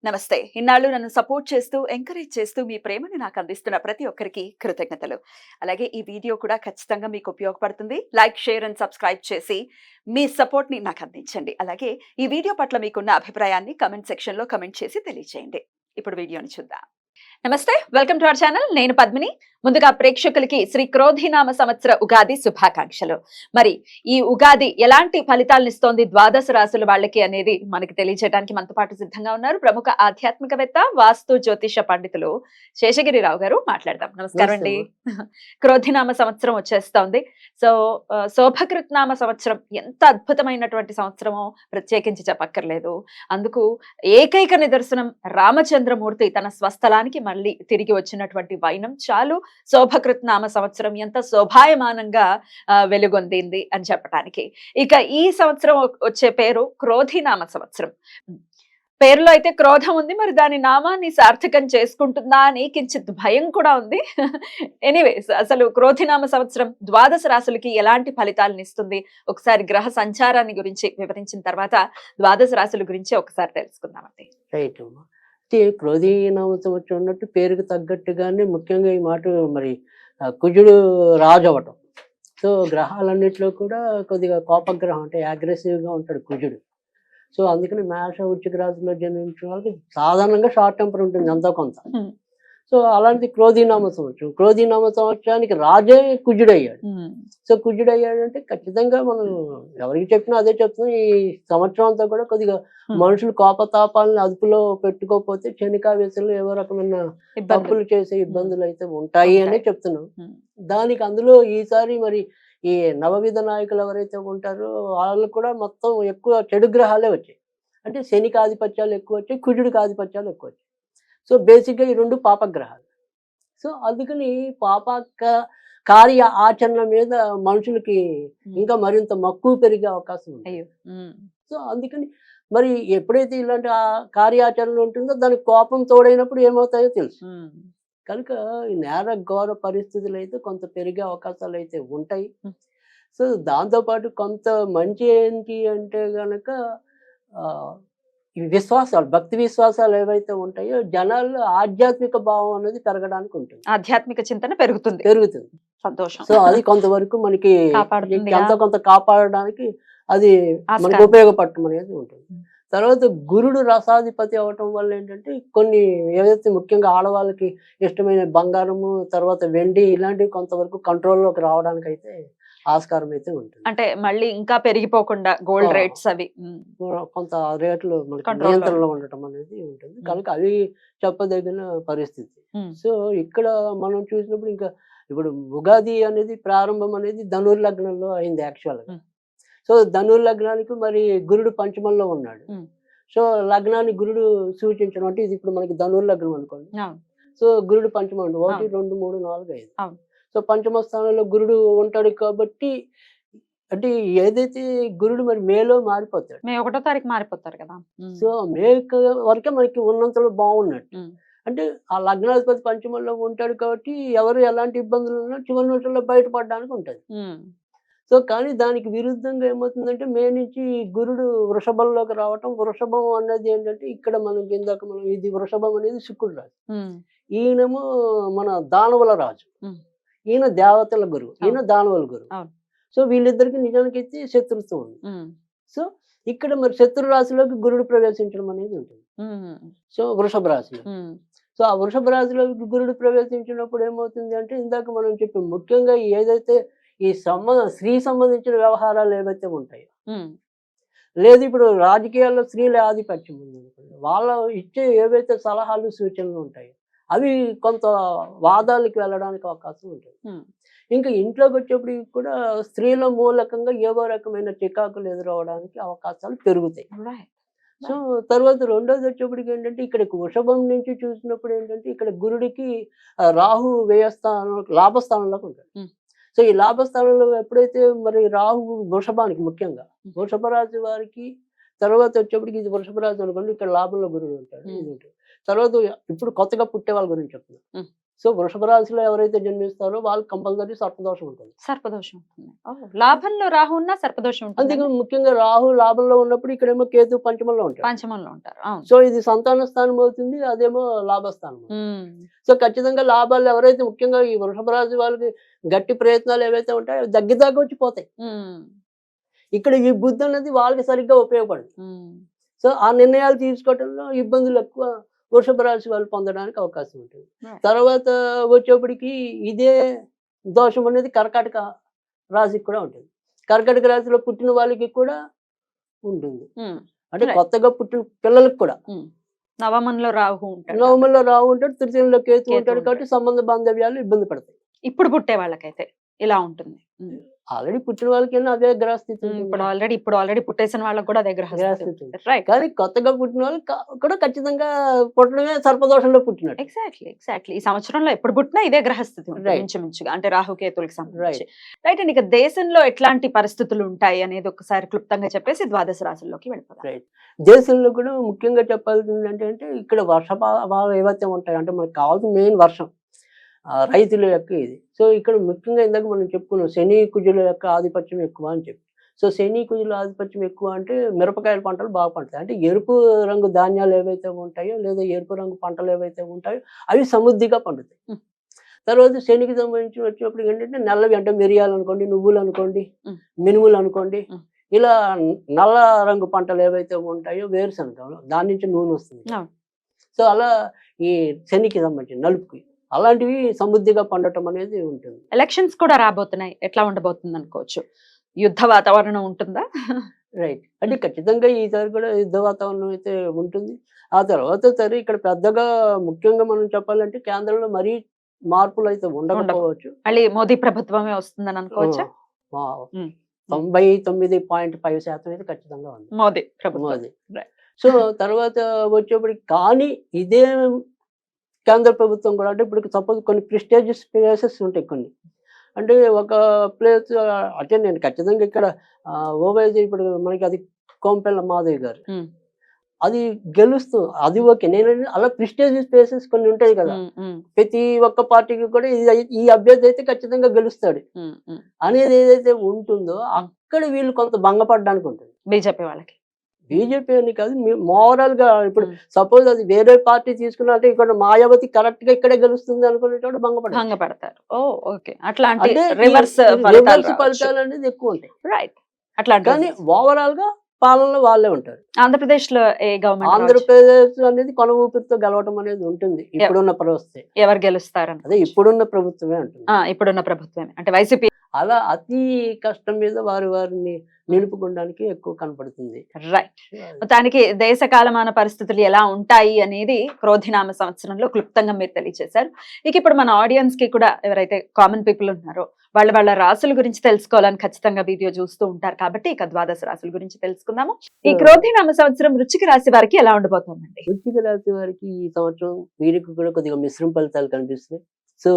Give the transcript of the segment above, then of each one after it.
నమస్తే. ఇన్నాళ్ళు నన్ను సపోర్ట్ చేస్తూ, ఎంకరేజ్ చేస్తూ మీ ప్రేమని నాకు అందిస్తున్న ప్రతి ఒక్కరికి కృతజ్ఞతలు. అలాగే ఈ వీడియో కూడా ఖచ్చితంగా మీకు ఉపయోగపడుతుంది. లైక్, షేర్ అండ్ సబ్స్క్రైబ్ చేసి మీ సపోర్ట్‌ని నాకు అందించండి. అలాగే ఈ వీడియో పట్ల మీకున్న అభిప్రాయాన్ని కామెంట్ సెక్షన్‌లో కామెంట్ చేసి తెలియజేయండి. ఇప్పుడు వీడియోని చూద్దాం. నమస్తే, వెల్కమ్ టు అవర్ ఛానల్. నేను పద్మిని. ముందుగా ప్రేక్షకులకి శ్రీ క్రోధినామ సంవత్సర ఉగాది శుభాకాంక్షలు. మరి ఈ ఉగాది ఎలాంటి ఫలితాలను ఇస్తోంది ద్వాదశ రాశుల వాళ్ళకి అనేది మనకి తెలియజేయడానికి మనతో పాటు సిద్ధంగా ఉన్నారు ప్రముఖ ఆధ్యాత్మికవేత్త, వాస్తు జ్యోతిష పండితులు శేషగిరిరావు గారు. మాట్లాడదాం. నమస్కారం అండి. క్రోధినామ సంవత్సరం వచ్చేస్తోంది. సో శోభకృత్నామ సంవత్సరం ఎంత అద్భుతమైనటువంటి సంవత్సరమో ప్రత్యేకించి చెప్పక్కర్లేదు. అందుకు ఏకైక నిదర్శనం రామచంద్రమూర్తి తన స్వస్థలానికి మళ్ళీ తిరిగి వచ్చినటువంటి వైనం చాలు శోభకృత్నామ సంవత్సరం ఎంత శోభాయమానంగా వెలుగొందింది అని చెప్పడానికి. ఇక ఈ సంవత్సరం వచ్చే పేరు క్రోధినామ సంవత్సరం. పేరులో అయితే క్రోధం ఉంది, మరి దాని నామాన్ని సార్థకం చేసుకుంటుందా అని కించిత్ భయం కూడా ఉంది. ఎనీవేస్, అసలు క్రోధినామ సంవత్సరం ద్వాదశ రాశులకి ఎలాంటి ఫలితాలను ఇస్తుంది ఒకసారి గ్రహ సంచారాన్ని గురించి వివరించిన తర్వాత ద్వాదశ రాశుల గురించి ఒకసారి తెలుసుకుందామండి. రైట్ అమ్మా. క్రోధీనామ సంవత్సరం ఉన్నట్టు పేరుకు తగ్గట్టుగానే ముఖ్యంగా ఈ మాట మరి కుజుడు రాజు అవటం. సో గ్రహాలన్నింటిలో కూడా కొద్దిగా కోపగ్రహం, అంటే అగ్రెసివ్గా ఉంటాడు కుజుడు. సో అందుకని మేష, వృశ్చిక రాశిలో జన్మించిన వాళ్ళకి సాధారణంగా షార్ట్ టెంపర్ ఉంటుంది ఎంతో కొంత. సో అలాంటి క్రోధీనామ సంవత్సరం, క్రోధీనామ సంవత్సరానికి రాజే కుజుడయ్యాడు. సో కుజుడయ్యాడంటే ఖచ్చితంగా మనం ఎవరికి చెప్పినా అదే చెప్తున్నాం. ఈ సంవత్సరం అంతా కూడా కొద్దిగా మనుషులు కోపతాపాలను అదుపులో పెట్టుకోకపోతే క్షణికావేశంలో ఏవో రకమైన తప్పులు చేసే ఇబ్బందులు అయితే ఉంటాయి అనే చెప్తున్నాం. దానికి అందులో ఈసారి మరి ఈ నవవిధ నాయకులు ఎవరైతే ఉంటారో వాళ్ళు కూడా మొత్తం ఎక్కువ చెడు గ్రహాలే వచ్చాయి. అంటే శనికి ఆధిపత్యాలు ఎక్కువ వచ్చాయి, కుజుడికి ఆధిపత్యాలు ఎక్కువ వచ్చాయి. సో బేసిక్గా ఈ రెండు పాపగ్రహాలు. సో అందుకని కార్య ఆచరణ మీద మనుషులకి ఇంకా మరింత మక్కువ పెరిగే అవకాశం ఉంది. సో అందుకని మరి ఎప్పుడైతే ఇలాంటి కార్యాచరణ ఉంటుందో దానికి కోపం తోడైనప్పుడు ఏమవుతాయో తెలుసు. కనుక ఈ నేర ఘోర పరిస్థితులు అయితే కొంత పెరిగే అవకాశాలు అయితే ఉంటాయి. సో దాంతోపాటు కొంత మంచి ఏంటి అంటే గనక ఈ విశ్వాసాలు, భక్తి విశ్వాసాలు ఏవైతే ఉంటాయో జనాల్లో ఆధ్యాత్మిక భావం అనేది పెరగడానికి ఉంటుంది. ఆధ్యాత్మిక చింతన పెరుగుతుంది. సంతోషం. సో అది కొంతవరకు మనకి ఎంతో కొంత కాపాడడానికి అది మనకు ఉపయోగపడటం అనేది ఉంటుంది. తర్వాత గురుడు రసాధిపతి అవటం వల్ల ఏంటంటే కొన్ని ఏదైతే ముఖ్యంగా ఆడవాళ్ళకి ఇష్టమైన బంగారము, తర్వాత వెండి ఇలాంటివి కొంతవరకు కంట్రోల్లోకి రావడానికి అయితే ఆస్కారం అయితే ఉంటుంది. అంటే మళ్ళీ ఇంకా పెరిగిపోకుండా గోల్డ్ రేట్స్ అవి కొంత రేట్లు మనకి నియంత్రణలో ఉండటం అనేది ఉంటుంది. కనుక అవి చెప్పదగిన పరిస్థితి. సో ఇక్కడ మనం చూసినప్పుడు ఇంకా ఇప్పుడు ఉగాది అనేది ప్రారంభం అనేది ధనుర్ లగ్నంలో అయింది యాక్చువల్గా. సో ధనుర్ లగ్నానికి మరి గురుడు పంచమంలో ఉన్నాడు. సో లగ్నాన్ని గురుడు సూచించడం అంటే ఇది ఇప్పుడు మనకి ధనుర్ లగ్నం అనుకోండి. సో గురుడు పంచమం 1, 2, 3, 4, 5. సో పంచమ స్థానంలో గురుడు ఉంటాడు కాబట్టి అంటే ఏదైతే గురుడు మరి మేలో మారిపోతాడు. మే 1వ తారీఖు మారిపోతారు కదా. సో మే వరకే మనకి ఉన్నంతలో బాగున్నట్టు. అంటే ఆ లగ్నాధిపతి పంచమంలో ఉంటాడు కాబట్టి ఎవరు ఎలాంటి ఇబ్బందులు ఉన్నా చివరి నిమిషంలో బయటపడడానికి ఉంటుంది. సో కానీ దానికి విరుద్ధంగా ఏమవుతుందంటే మే నుంచి గురుడు వృషభంలోకి రావటం. వృషభం అన్నది ఏంటంటే ఇక్కడ మనకి ఇందాక మనం ఇది వృషభం అనేది శుక్రుడు రాజు, ఈయనేమో మన దానవుల రాజు, ఈయన దేవతల గురువు, ఈయన దానవుల గురువు. సో వీళ్ళిద్దరికి నిజానికైతే శత్రుత్వం ఉంది. సో ఇక్కడ మరి శత్రు రాశిలోకి గురుడు ప్రవేశించడం అనేది ఉంటుంది. సో వృషభ రాశిలో. సో ఆ వృషభ రాశిలోకి గురుడు ప్రవేశించినప్పుడు ఏమవుతుంది అంటే ఇందాక మనం చెప్పాం ముఖ్యంగా ఏదైతే ఈ స్త్రీ సంబంధించిన వ్యవహారాలు ఏవైతే ఉంటాయో, లేదు ఇప్పుడు రాజకీయాల్లో స్త్రీల ఆధిపత్యం ఉంది, వాళ్ళ ఇచ్చే ఏవైతే సలహాలు సూచనలు ఉంటాయో అవి కొంత వాదాలకు వెళ్ళడానికి అవకాశం ఉంటుంది. ఇంకా ఇంట్లోకి వచ్చేప్పుడు కూడా స్త్రీల మూలకంగా ఏవో రకమైన చికాకులు ఎదురవడానికి అవకాశాలు పెరుగుతాయి. సో తర్వాత రెండోది వచ్చేప్పటికి ఏంటంటే ఇక్కడ వృషభం నుంచి చూసినప్పుడు ఏంటంటే ఇక్కడ గురుడికి రాహు వ్యయస్థానం లాభస్థానంలోకి ఉంటాడు. సో ఈ లాభస్థానంలో ఎప్పుడైతే మరి రాహు వృషభానికి ముఖ్యంగా వృషభ రాశి వారికి తర్వాత వచ్చేప్పటికి ఇది వృషభ రాశి అనుకోండి, ఇక్కడ లాభంలో గురుడు ఉంటాడు. ఇది ఉంటుంది. తర్వాత ఇప్పుడు కొత్తగా పుట్టే వాళ్ళ గురించి చెప్తున్నాను. సో వృషభ రాశిలో ఎవరైతే జన్మిస్తారో వాళ్ళు కంపల్సరీ సర్పదోషం ఉంటుంది. సర్పదోషం ఉంటుంది. లాభంలో రాహు ఉన్నా సర్పదోషం ఉంటుంది. అందుకే ముఖ్యంగా రాహు లాభంలో ఉన్నప్పుడు ఇక్కడేమో కేతు పంచమంలో ఉంటారు. పంచమంలో ఉంటారు. అవును. సో ఇది సంతాన స్థానం అవుతుంది, అదేమో లాభస్థానం. సో ఖచ్చితంగా లాభాలు ఎవరైతే ముఖ్యంగా ఈ వృషభ రాశి వాళ్ళకి గట్టి ప్రయత్నాలు ఏవైతే ఉంటాయో అవి దగ్గర వచ్చి పోతాయి. ఇక్కడ ఈ బుద్ధి అనేది వాళ్ళకి సరిగ్గా ఉపయోగపడదు. సో ఆ నిర్ణయాలు తీసుకోవడంలో ఇబ్బందులు ఎక్కువ వృషభ రాశి వాళ్ళు పొందడానికి అవకాశం ఉంటుంది. తర్వాత వచ్చేప్పటికి ఇదే దోషం అనేది కర్కాటక రాశికి కూడా ఉంటుంది. కర్కాటక రాశిలో పుట్టిన వాళ్ళకి కూడా ఉంటుంది. అంటే కొత్తగా పుట్టిన పిల్లలకు కూడా నవమంలో రాహు ఉంటాడు. నవమంలో రాహు ఉంటాడు, తృతీయంలో కేతు ఉంటాడు. కాబట్టి సంబంధ బాంధవ్యాలు ఇబ్బంది పడతాయి. ఇప్పుడు పుట్టే వాళ్ళకైతే ఇలా ఉంటుంది. ఆల్రెడీ పుట్టిన వాళ్ళకి అదే గ్రహస్థితి. ఇప్పుడు ఆల్రెడీ పుట్టేసిన వాళ్ళకి కూడా అదే గ్రహస్థితి. కానీ కొత్తగా పుట్టిన వాళ్ళకి కూడా ఖచ్చితంగా పుట్టడమే సర్పదోషంలో పుట్టినట్టు. ఎగ్జాక్ట్లీ ఈ సంవత్సరంలో ఎప్పుడు పుట్టినా ఇదే గ్రహస్థితి ఇంచుమించుగా, అంటే రాహుకేతులకి సంబంధించి. రైట్ అండి. ఇక దేశంలో ఎట్లాంటి పరిస్థితులు ఉంటాయి అనేది ఒకసారి క్లుప్తంగా చెప్పేసి ద్వాదశ రాశుల్లోకి వెళ్ళిపోతాం. రైట్. దేశంలో కూడా ముఖ్యంగా చెప్పాల్సింది అంటే ఇక్కడ వర్షపాతాలు ఏవైతే ఉంటాయి అంటే మనకు కావాల్సిన మెయిన్ వర్షం, రైతుల యొక్క ఇది. సో ఇక్కడ ముఖ్యంగా ఇందాక మనం చెప్పుకున్నాం శని కుజుల యొక్క ఆధిపత్యం ఎక్కువ అని చెప్పి. సో శని కుజుల ఆధిపత్యం ఎక్కువ అంటే మిరపకాయల పంటలు బాగా పండుతాయి. అంటే ఎరుపు రంగు ధాన్యాలు ఏవైతే ఉంటాయో లేదా ఎరుపు రంగు పంటలు ఏవైతే ఉంటాయో అవి సమృద్ధిగా పండుతాయి. తర్వాత శనికి సంబంధించి వచ్చినప్పుడు ఏంటంటే నల్లవి అంటే మిరియాలు అనుకోండి, నువ్వులు అనుకోండి, మినుములు అనుకోండి, ఇలా నల్ల రంగు పంటలు ఏవైతే ఉంటాయో వేరుశనగ, దాని నుంచి నూనె వస్తుంది. సో అలా ఈ శనికి సంబంధించి నలుపుకి అలాంటివి సమృద్ధిగా పండటం అనేది ఉంటుంది. ఎలక్షన్స్ కూడా రాబోతున్నాయి, ఎట్లా ఉండబోతుంది అనుకోవచ్చు? యుద్ధ వాతావరణం ఉంటుందా? రైట్. అంటే ఖచ్చితంగా ఈసారి కూడా యుద్ధ వాతావరణం అయితే ఉంటుంది. ఆ తర్వాత సరే ఇక్కడ పెద్దగా ముఖ్యంగా మనం చెప్పాలంటే కేంద్రంలో మరీ మార్పులు అయితే ఉండకపోవచ్చు. మళ్ళీ మోదీ ప్రభుత్వమే వస్తుందని అనుకోవచ్చా? 99.5% అయితే ఖచ్చితంగా ఉంది మోదీ ప్రభుత్వం. సో తర్వాత వచ్చేప్పటికి కానీ ఇదే కేంద్ర ప్రభుత్వం కూడా అంటే ఇప్పుడు సపోజ్ కొన్ని ప్రెస్టీజియస్ ప్లేసెస్ ఉంటాయి కొన్ని. అంటే ఒక ప్లేస్ అంటే నేను ఖచ్చితంగా ఇక్కడ ఓవైసీ ఇప్పుడు మనకి అది కోంపెల్ల మాధవి గారు అది గెలుస్తూ అది ఓకే. నేను అలా ప్రెస్టీజియస్ ప్లేసెస్ కొన్ని ఉంటాయి కదా, ప్రతి ఒక్క పార్టీకి కూడా ఈ అభ్యర్థి అయితే ఖచ్చితంగా గెలుస్తాడు అనేది ఏదైతే ఉంటుందో అక్కడ వీళ్ళు కొంత భంగపడడానికి ఉంటుంది బీజేపీ వాళ్ళకి. బీజేపీ అని కాదు, మోరల్ గా ఇప్పుడు సపోజ్ అది వేరే పార్టీ తీసుకున్నా అంటే ఇక్కడ మాయావతి కరెక్ట్ గా ఇక్కడే గెలుస్తుంది అనుకునేటప్పుడు భంగపడతారు. అట్లాంటి రివర్స్ ఫలితాలు అనేది ఎక్కువ ఉంటాయి. రైట్. అట్లా కానీ ఓవరాల్ గా పాలనలో వాళ్ళే ఉంటారు. ఆంధ్రప్రదేశ్ లో ఏ గవర్నమెంట్? ఆంధ్రప్రదేశ్ అనేది కొన ఊపిరితో గెలవటం అనేది ఉంటుంది ఇప్పుడున్న పరిస్థితి. ఎవరు గెలుస్తారని? అదే ఇప్పుడున్న ప్రభుత్వమే ఉంటుంది. ఇప్పుడున్న ప్రభుత్వమే అంటే వైసీపీ. అలా అతి కష్టం మీద వారిని నిలుపుకోవడానికి ఎక్కువ కనపడుతుంది. రైట్. మొత్తానికి దేశ కాలమాన పరిస్థితులు ఎలా ఉంటాయి అనేది క్రోధినామ సంవత్సరంలో క్లుప్తంగా మీరు తెలియజేశారు. ఇక ఇప్పుడు మన ఆడియన్స్ కి కూడా ఎవరైతే కామన్ పీపుల్ ఉన్నారో వాళ్ళ రాశుల గురించి తెలుసుకోవాలని ఖచ్చితంగా వీడియో చూస్తూ ఉంటారు కాబట్టి ఇక ద్వాదశ రాశుల గురించి తెలుసుకుందాము. ఈ క్రోధినామ సంవత్సరం వృశ్చిక రాశి వారికి ఎలా ఉండబోతుందండి? వృశ్చిక రాశి వారికి ఈ సంవత్సరం వీరికి కూడా కొద్దిగా మిశ్రమ ఫలితాలు కనిపిస్తున్నాయి. సో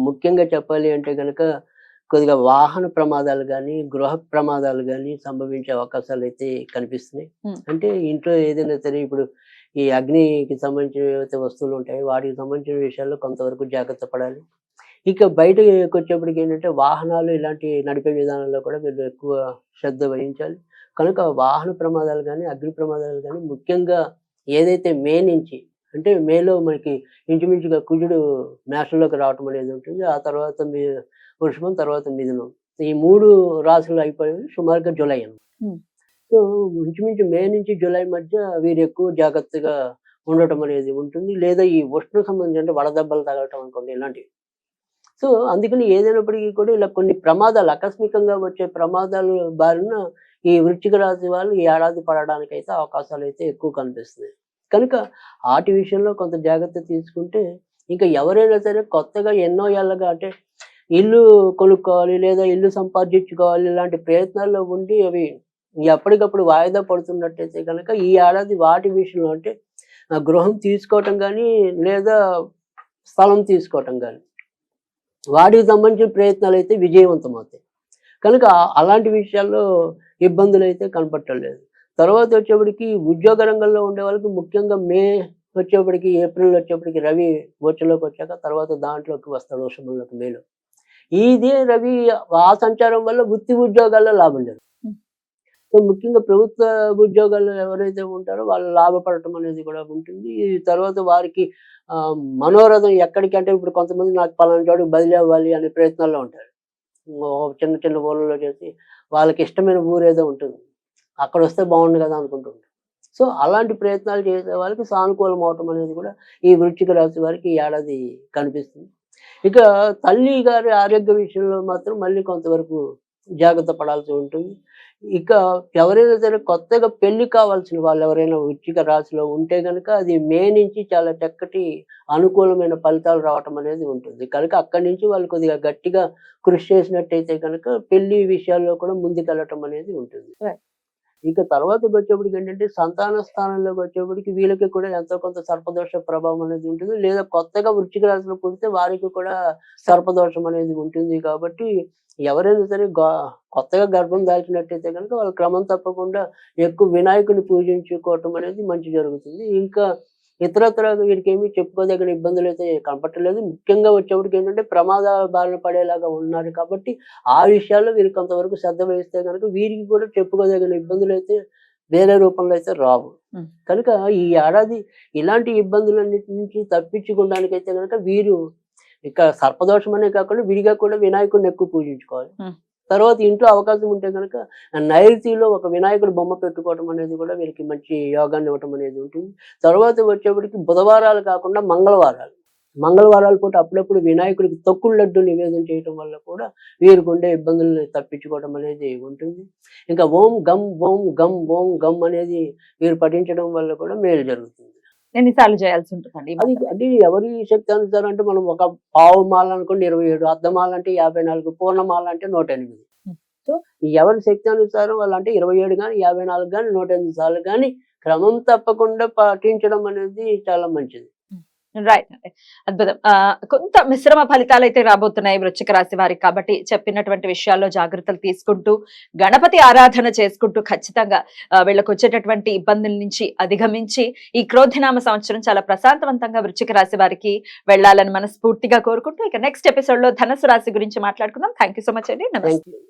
ముఖ్యంగా చెప్పాలి అంటే కనుక కొద్దిగా వాహన ప్రమాదాలు కానీ గృహ ప్రమాదాలు కానీ సంభవించే అవకాశాలు అయితే కనిపిస్తున్నాయి. అంటే ఇంట్లో ఏదైనా సరే ఇప్పుడు ఈ అగ్నికి సంబంధించిన ఏవైతే వస్తువులు ఉంటాయో వాటికి సంబంధించిన విషయాల్లో కొంతవరకు జాగ్రత్త పడాలి. ఇక బయటకు వచ్చేప్పటికి ఏంటంటే వాహనాలు ఇలాంటి నడిపే విధానంలో కూడా మీరు ఎక్కువ శ్రద్ధ వహించాలి. కనుక వాహన ప్రమాదాలు కానీ అగ్ని ప్రమాదాలు కానీ ముఖ్యంగా ఏదైతే మే నుంచి అంటే మేలో మనకి ఇంచుమించుగా కుజుడు మేషంలోకి రావటం అనేది ఉంటుంది. ఆ తర్వాత వృషభం, తర్వాత మిథునం, ఈ 3 రాశులు అయిపోయి సుమారుగా జూలై అన్నమాట. సో ఇంచుమించు మే నుంచి జూలై మధ్య వీరు ఎక్కువ జాగ్రత్తగా ఉండటం అనేది ఉంటుంది. లేదా ఈ ఉష్ణ సంబంధించి అంటే వడదెబ్బలు తగలటం అనుకోండి ఇలాంటివి. సో అందుకని ఏదైనప్పటికీ కూడా ఇలా కొన్ని ప్రమాదాలు ఆకస్మికంగా వచ్చే ప్రమాదాలు బారిన ఈ వృశ్చిక రాశి వాళ్ళు ఈ ఏడాది పడడానికి అయితే అవకాశాలు అయితే ఎక్కువ కనిపిస్తున్నాయి. కనుక వాటి విషయంలో కొంత జాగ్రత్త తీసుకుంటే ఇంకా ఎవరైనా సరే కొత్తగా ఎన్నో ఏళ్ళగా అంటే ఇల్లు కొనుక్కోవాలి లేదా ఇల్లు సంపాదించుకోవాలి ఇలాంటి ప్రయత్నాల్లో ఉండి అవి ఎప్పటికప్పుడు వాయిదా పడుతున్నట్టయితే కనుక ఈ ఏడాది వాటి విషయంలో అంటే గృహం తీసుకోవటం కానీ లేదా స్థలం తీసుకోవటం కానీ వాటికి సంబంధించిన ప్రయత్నాలు అయితే విజయవంతం అవుతాయి. కనుక అలాంటి విషయాల్లో ఇబ్బందులు అయితే కనపట్టలేదు. తర్వాత వచ్చేప్పటికి ఉద్యోగ రంగంలో ఉండే వాళ్ళకి ముఖ్యంగా మే వచ్చేప్పటికి ఏప్రిల్ వచ్చేప్పటికి రవి గోచరంలోకి వచ్చాక తర్వాత దాంట్లోకి వస్తాడు వృషభంలోకి మేలో. ఇదే రవి ఆ సంచారం వల్ల వృత్తి ఉద్యోగాల్లో లాభం జరుగుతుంది. హ్మ్. సో ముఖ్యంగా ప్రభుత్వ ఉద్యోగాల్లో ఎవరైతే ఉంటారో వాళ్ళు లాభపడటం అనేది కూడా ఉంటుంది. ఈ తర్వాత వారికి మనోరథం ఎక్కడికంటే ఇప్పుడు కొంతమంది నాకు పలానా చోటుకి బదిలీ అవ్వాలి అనే ప్రయత్నాల్లో ఉంటారు. చిన్న చిన్న ఊళ్ళలో చేసి వాళ్ళకి ఇష్టమైన ఊరేదో ఉంటుంది. అక్కడ వస్తే బాగుండు కదా అనుకుంటుంటారు. సో అలాంటి ప్రయత్నాలు చేసే వాళ్ళకి సానుకూలం అవటం అనేది కూడా ఈ వృశ్చిక రాశి వారికి ఈ ఏడాది కనిపిస్తుంది. ఇక తల్లి గారి ఆరోగ్య విషయంలో మాత్రం మళ్ళీ కొంతవరకు జాగ్రత్త పడాల్సి ఉంటుంది. ఇక ఎవరైనా సరే కొత్తగా పెళ్లి కావాల్సిన వాళ్ళు ఎవరైనా వృశ్చిక రాశిలో ఉంటే గనుక అది మే నుంచి చాలా చక్కటి అనుకూలమైన ఫలితాలు రావటం అనేది ఉంటుంది. కనుక అక్కడి నుంచి వాళ్ళు కొద్దిగా గట్టిగా కృషి చేసినట్టయితే కనుక పెళ్లి విషయాల్లో కూడా ముందుకెళ్ళటం అనేది ఉంటుంది. Right. ఇక తర్వాతకి వచ్చేప్పటికి ఏంటంటే సంతాన స్థానంలోకి వచ్చేప్పటికి వీళ్ళకి కూడా ఎంతో కొంత సర్పదోష ప్రభావం అనేది ఉంటుంది. లేదా కొత్తగా వృశ్చిక రాశిలో పుడితే వారికి కూడా సర్పదోషం అనేది ఉంటుంది. కాబట్టి ఎవరైనా సరే కొత్తగా గర్భం దాల్చినట్టయితే కనుక వాళ్ళు క్రమం తప్పకుండా ఎక్కువ వినాయకుడిని పూజించుకోవటం అనేది మంచి జరుగుతుంది. ఇంకా ఇతరత్ర వీరికేమీ చెప్పుకోదగిన ఇబ్బందులు అయితే కనపట్టలేదు. ముఖ్యంగా వచ్చేప్పటికి ఏంటంటే ప్రమాదాల బారిన పడేలాగా ఉన్నారు కాబట్టి ఆ విషయాల్లో వీరు కొంతవరకు శ్రద్ధ వహిస్తే కనుక వీరికి కూడా చెప్పుకోదగిన ఇబ్బందులు అయితే వేరే రూపంలో అయితే రావు. Hmm. కనుక ఈ ఏడాది ఇలాంటి ఇబ్బందులన్నిటి నుంచి తప్పించుకోవడానికైతే కనుక వీరు ఇక సర్పదోషం అనే కాకుండా విడిగా కూడా వినాయకుడిని ఎక్కువ పూజించుకోవాలి. Hmm. తర్వాత ఇంట్లో అవకాశం ఉంటే కనుక నైరుతిలో ఒక వినాయకుడి బొమ్మ పెట్టుకోవటం అనేది కూడా వీరికి మంచి యోగాన్ని ఇవ్వటం అనేది ఉంటుంది. తర్వాత వచ్చేప్పటికి బుధవారాలు కాకుండా మంగళవారాల పూట అప్పుడప్పుడు వినాయకుడికి తొక్కుడు లడ్డు నివేదన చేయటం వల్ల కూడా వీరికి ఉండే ఇబ్బందులను తప్పించుకోవడం అనేది ఉంటుంది. ఇంకా ఓం గం ఓం గం అనేది వీరు పఠించడం వల్ల కూడా మేలు జరుగుతుంది. ఎన్నిసార్లు చేయాల్సి ఉంటుందండి? అది అది ఎవరి శక్తి అనుసారం అంటే మనం ఒక పావు మాల అనుకోండి 27, అర్ధమాల అంటే 54, పూర్ణమాల అంటే 108. Hmm. సో ఎవరి శక్తి అనుసారం వాళ్ళు అంటే 27 కానీ 54 కానీ 108 సార్లు కానీ క్రమం తప్పకుండా పాటించడం అనేది చాలా మంచిది. రైట్ అండి, అద్భుతం. కొంత మిశ్రమ ఫలితాలు అయితే రాబోతున్నాయి వృశ్చిక రాశి వారికి. కాబట్టి చెప్పినటువంటి విషయాల్లో జాగ్రత్తలు తీసుకుంటూ గణపతి ఆరాధన చేసుకుంటూ ఖచ్చితంగా వీళ్ళకి వచ్చేటటువంటి ఇబ్బందుల నుంచి అధిగమించి ఈ క్రోధినామ సంవత్సరం చాలా ప్రశాంతవంతంగా వృశ్చిక రాశి వారికి వెళ్ళాలని మనస్ఫూర్తిగా కోరుకుంటూ ఇక నెక్స్ట్ ఎపిసోడ్ లో ధనుసు రాశి గురించి మాట్లాడుకుందాం. థ్యాంక్ యూ సో మచ్ అండి. నమస్తే. Thank you.